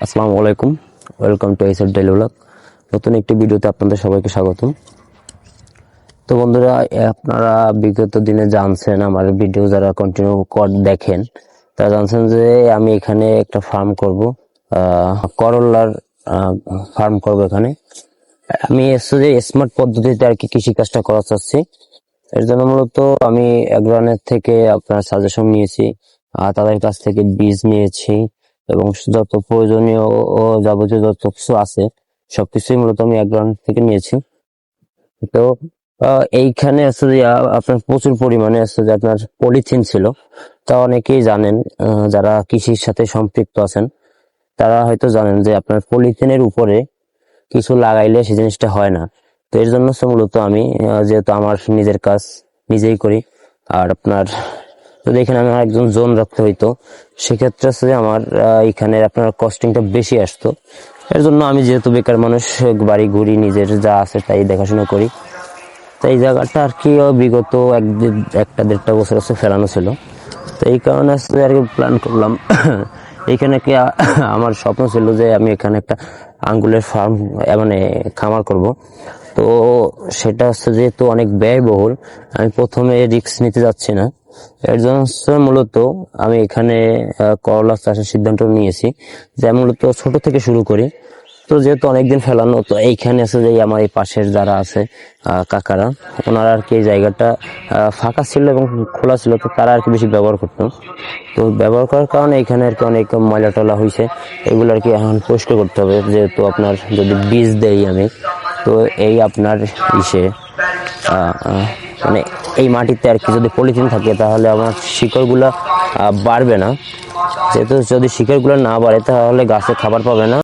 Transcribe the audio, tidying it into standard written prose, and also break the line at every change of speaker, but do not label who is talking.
আসসালামু আলাইকুম, welcome to SR daily blog. নতুন একটি ভিডিওতে আপনাদের সবাইকে স্বাগতম। তো বন্ধুরা, আপনারা বিগত দিনে জানছেন, আমার ভিডিও যারা কন্টিনিউ দেখেন তারা জানছেন যে আমি এখানে একটা ফার্ম করব, করল্লার ফার্ম করব। এখানে আমি স্মার্ট পদ্ধতিতে আর কি কৃষি কাজটা করা চাচ্ছি। এর জন্য মূলত আমি একজনের থেকে আপনার সাজেশন নিয়েছি, তাদের কাছ থেকে বীজ নিয়েছি এবং যত প্রয়োজনীয় ও যাবতীয় যত কিছু আছে সবকিছুই মূলত আমি একজনের থেকে নিয়েছি। তো এইখানে আছে যে আপনার প্রচুর পরিমাণে আছে যে আপনার পলিথিন ছিল। তা অনেকেই জানেন, যারা কৃষির সাথে সম্পৃক্ত আছেন তারা হয়তো জানেন যে আপনার পলিথিনের উপরে কিছু লাগাইলে সেই জিনিসটা হয় না। তো এর জন্য মূলত আমি যেহেতু আমার নিজের কাজ নিজেই করি, আর আপনার যদি এখানে আমার একজন জোন রাখতে হইতো সেক্ষেত্রে হচ্ছে যে আমার এখানে আপনার কস্টিংটা বেশি আসতো। এর জন্য আমি যেহেতু বেকার মানুষ, বাড়ি ঘুরি, নিজের যা আছে তাই দেখাশোনা করি। তো এই জায়গাটা আর কি বিগত একটা দেড়টা বছর হচ্ছে ফেলানো ছিল। তো এই কারণে আর কি প্ল্যান করলাম এইখানে কি আমার স্বপ্ন ছিল যে আমি এখানে একটা আঙ্গুলের ফার্ম, মানে খামার করব। তো সেটা হচ্ছে যেহেতু অনেক ব্যয়বহুল, আমি প্রথমে রিস্ক নিতে যাচ্ছি না। এর জন্য মূলত আমি এখানে করলা চাষের সিদ্ধান্ত নিয়েছি যে মূলত ছোট থেকে শুরু করি। তো যেহেতু অনেকদিন ফেলানো, তো এইখানে আছে যে আমার এই পাশের যারা আছে কাকারা, ওনারা আর কি এই জায়গাটা ফাঁকা ছিল এবং খোলা ছিল, তো তারা আর কি বেশি ব্যবহার করতো। তো ব্যবহার করার কারণে এখানে আর কি অনেক ময়লা টলা হয়েছে, এগুলো আর কি এখন পরিষ্কার করতে হবে। যেহেতু আপনার যদি বীজ দেই আমি, তো এই আপনার ইসে মানে এই মাটিতে আর কি যদি পলিথিন থাকে তাহলে আমার শিকড়গুলা বাড়বে না। যেহেতু যদি শিকড়গুলো না বাড়ে তাহলে গাছে খাবার পাবে না।